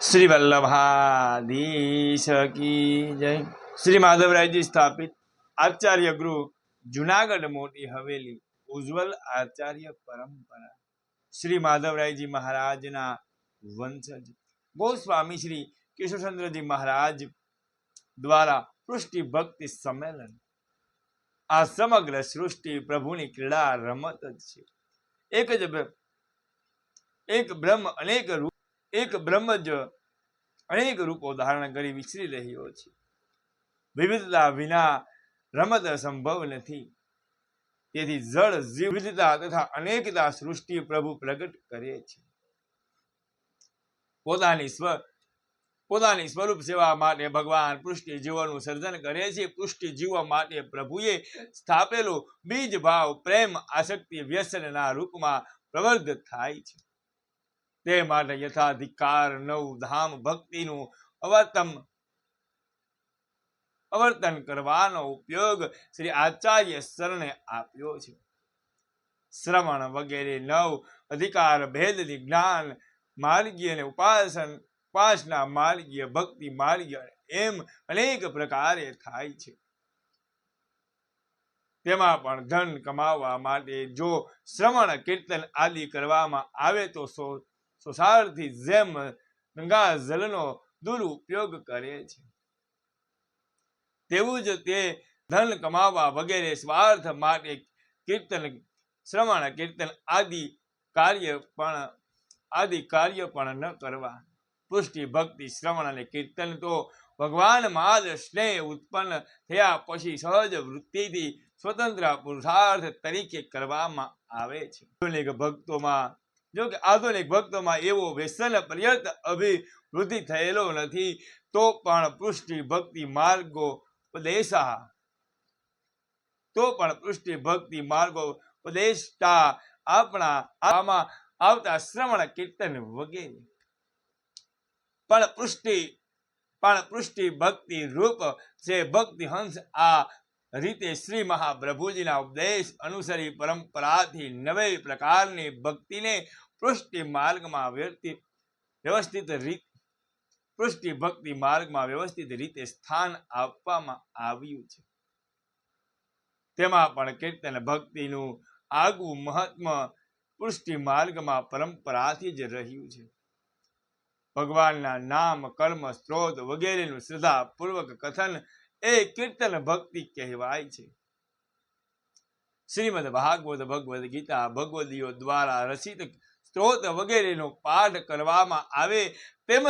श्री वल्लभाधीश की जय। श्री माधवराय जी स्थापित आचार्य गृह जूनागढ़ मोटी हवेली उज्जवल आचार्य परंपरा श्री माधवराय जी महाराज ना वंशज गोस्वामी श्री केशवचंद्र जी महाराज द्वारा पृष्टि भक्ति सम्मेलन आ समग्र सृष्टि प्रभुनी क्रीड़ा रमत ज छे। एक ब्रह्म अनेक रूप एक ब्रह्म ज अनेक रूपों धारण करी विचरी रह्यो छे। विविधता विना रमत संभव नहीं। તેથી જળ જીવ વિવિધતા તથા અનેકતા સૃષ્ટિ પ્રભુ પ્રગટ કરે છે। પોતાની સ્વરૂપ સેવા માટે ભગવાન પૃષ્ટિ જીવોનું સર્જન કરે છે। પૃષ્ટિ જીવો માટે પ્રભુએ સ્થાપેલો બીજ ભાવ પ્રેમ આસક્તિ વ્યસનના રૂપમાં પ્રવર્ધ થાય છે। તે માટે યથાધિકાર નવ ધામ ભક્તિનું અવર્તન કરવાનો ઉપયોગ શ્રી આચાર્ય શરણે આપ્યો છે। શ્રવણ વગેરે નવ અધિકાર ભેદની જ્ઞાન માર્ગીય અને ઉપાસના માર્ગીય ભક્તિ માર્ગીય એમ અનેક પ્રકારે થાય છે। તેમાં પણ ધન કમાવા માટે જો શ્રવણ કીર્તન આદિ કરવામાં આવે તો સોસારથી જેમ ગંગા જલનો દુરુપયોગ કરે છે, તેવું જ તે ધન કમાવા વગેરે સ્વાર્થ માટે કીર્તન શ્રવણ કીર્તન આદિ કાર્ય પણ ન કરવા। પુષ્ટિ ભક્તિ શ્રવણ અને કીર્તન તો ભગવાનમાં જ સ્નેહ ઉત્પન્ન થયા પછી સહજ વૃત્તિથી સ્વતંત્ર પુરુષાર્થ તરીકે કરવામાં આવે છે। આધુનિક ભક્તોમાં એવો વ્યસન પર્યંત અભિવૃદ્ધિ થયેલો નથી, તો પણ પુષ્ટિ ભક્તિ માર્ગોપદેશતા આપણા આમાં આવતા શ્રવણ કીર્તન વગેરે પણ પુષ્ટિ ભક્તિ રૂપ છે। ભક્તિ હંસ આ રીતે શ્રી મહાપ્રભુજીના ઉપદેશ અનુસરી પરંપરાથી નવે પ્રકારની ભક્તિને પુષ્ટિ ભક્તિ માર્ગમાં વ્યવસ્થિત રીતે સ્થાન આપવામાં આવ્યું છે। તેમાં પણ કીર્તન ભક્તિનું આગવું મહત્વ પુષ્ટિ માર્ગમાં પરંપરાથી જ રહ્યું છે। ભગવાનના નામ કર્મ સ્ત્રોત વગેરેનું શ્રદ્ધાપૂર્વક કથન એ કીર્તન ભક્તિ કહેવાય છે। શ્રીમદ ભાગવત ભગવદ ગીતા ભગવદીઓ દ્વારા રચિત સ્ત્રોત વગેરેનો પાઠ કરવામાં આવે, તેમજ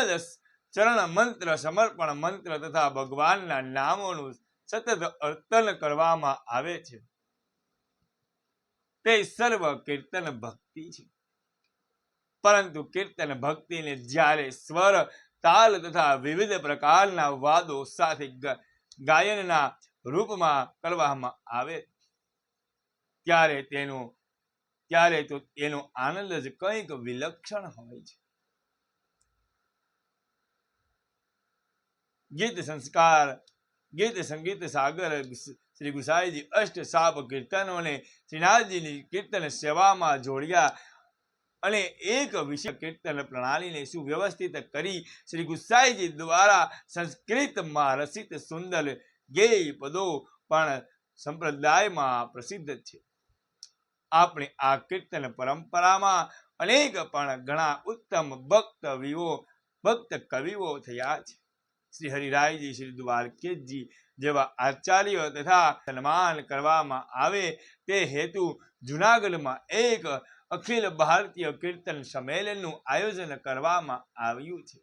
ચરણ મંત્ર સમર્પણ મંત્ર તથા ભગવાનના નામોનું સતત અર્ચન કરવામાં આવે છે, તે સર્વ કીર્તન ભક્તિ છે। પરંતુ કીર્તન ભક્તિને જ્યારે સ્વર તાલ તથા વિવિધ પ્રકારના વાદો સાથે ગાયનના રૂપમાં કરવામાં આવે ત્યારે તો એનો આનંદ જ કંઈક વિલક્ષણ હોય છે। ગીત સંગીત સાગર શ્રી ગુસાઈજી અષ્ટ સાપ કીર્તનોને શ્રીનાથજીની કીર્તન સેવામાં જોડ્યા અને એક વિશેષ કીર્તન પ્રણાલીને સુવ્યવસ્થિત કરી શ્રી ગુસાઈજી દ્વારા સંસ્કૃતમાં રચિત સુંદર ગેય પદો પણ સંપ્રદાયમાં પ્રસિદ્ધ છે। આપણે આ કીર્તન પરંપરામાં અનેક પણ ઘણા ઉત્તમ ભક્ત કવિઓ થયા છે। શ્રી હરિરાયજી શ્રી દ્વારકેશજી જેવા આચાર્ય તથા સન્માન કરવામાં આવે તે હેતુ જૂનાગઢમાં એક અખિલ ભારતીય કીર્તન સંમેલનનું આયોજન કરવામાં આવ્યું છે।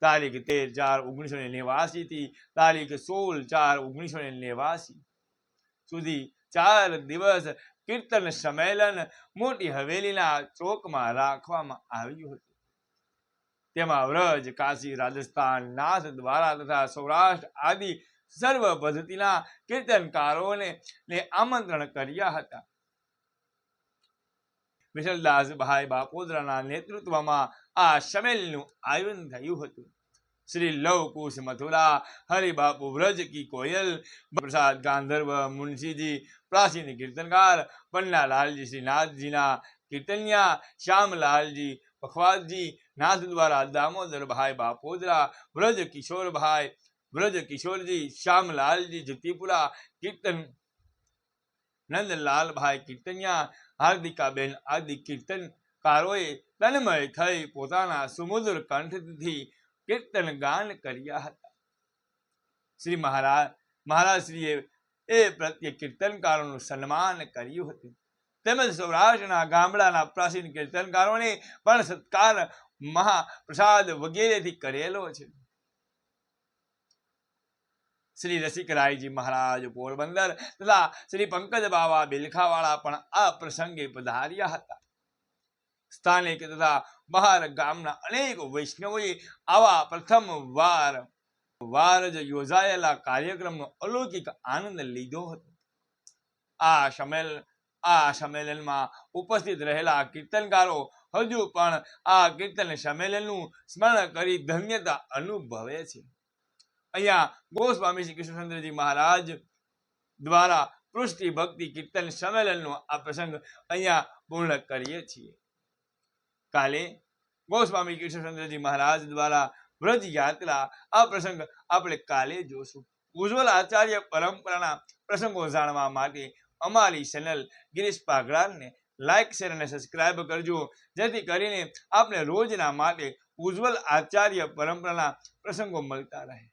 તારીખ 13/4/1989 થી તારીખ 16/4/1989 સુધી 4 દિવસ કીર્તન સંમેલન મોટી હવેલીના ચોકમાં રાખવામાં આવ્યું હતું। તેમાં વ્રજ કાશી રાજસ્થાન નાથ દ્વારા તથા સૌરાષ્ટ્ર આદિ સર્વ પદ્ધતિના કીર્તનકારોને આમંત્રણ કર્યા હતા। વિઠ્ઠલદાસભાઈ બાપોદરાના નેતૃત્વમાં આ સંમેલનનું આયોજન થયું હતું। શ્રી લવકુશ મથુરા હરિબાપુ વ્રજ કી કોયલ પ્રસાદ ગાંધર્વ મુનશીજી પ્રાચીન કીર્તનકાર પન્નાલાલજી શ્રીનાથજીના કીર્તનિયા શ્યામલાલજી પખવાજજી નાથ દ્વારા દામોદરભાઈ બાપોદરા, વ્રજ કિશોરભાઈ, વ્રજ કિશોરજી, શ્યામલાલજી જતીપુરા, કીર્તન નંદલાલભાઈ કીર્તનિયા, હાર્દિકાબેન આદિ કીર્તનકારોએ તન્મય થઈ પોતાના સુમધુર કંઠથી કીર્તન ગાન કર્યા હતા. શ્રી મહારાજશ્રીએ એ પ્રત્યે કીર્તનકારોનું સન્માન કર્યું હતું. તેમજ સૌરાષ્ટ્રના ગામડાના પ્રાચીન કીર્તનકારોને પણ સત્કાર મહાપ્રસાદ વગેરેથી કરેલો છે. શ્રી રસિકરાયજી મહારાજ પોરબંદર તથા શ્રી પંકજ બાવા બિલખાવાળા પણ આ પ્રસંગે પધાર્યા હતા. સ્થાનિક તથા બહાર ગામના અનેક વૈષ્ણવોએ આવા પ્રથમ વાર જ યોજાયેલા કાર્યક્રમનો અલૌકિક આનંદ લીધો હતો. આ સંમેલનમાં ઉપસ્થિત રહેલા કીર્તનકારો હજુ પણ આ કીર્તન સંમેલનનું સ્મરણ કરી ધન્યતા અનુભવે છે. અહીંયા ગોસ્વામી શ્રી કૃષ્ણચંદ્રજી મહારાજ દ્વારા પૃષ્ટિ ભક્તિ કીર્તન સંમેલનનો આ પ્રસંગ અહીંયા પૂર્ણ કરીએ છીએ. કાલે ગોસ્વામી કૃષ્ણચંદ્રજી મહારાજ દ્વારા વ્રજ યાત્રા આ પ્રસંગ આપણે કાલે જોશું. ઉજ્જવલ આચાર્ય પરંપરાના પ્રસંગો જાણવા માટે અમારી ચેનલ ગિરીશ પાગડાને લાઈક, શેર અને સબસ્ક્રાઇબ કરજો, જેથી કરીને આપણે રોજના માટે ઉજ્જવલ આચાર્ય પરંપરાના પ્રસંગો મળતા રહે.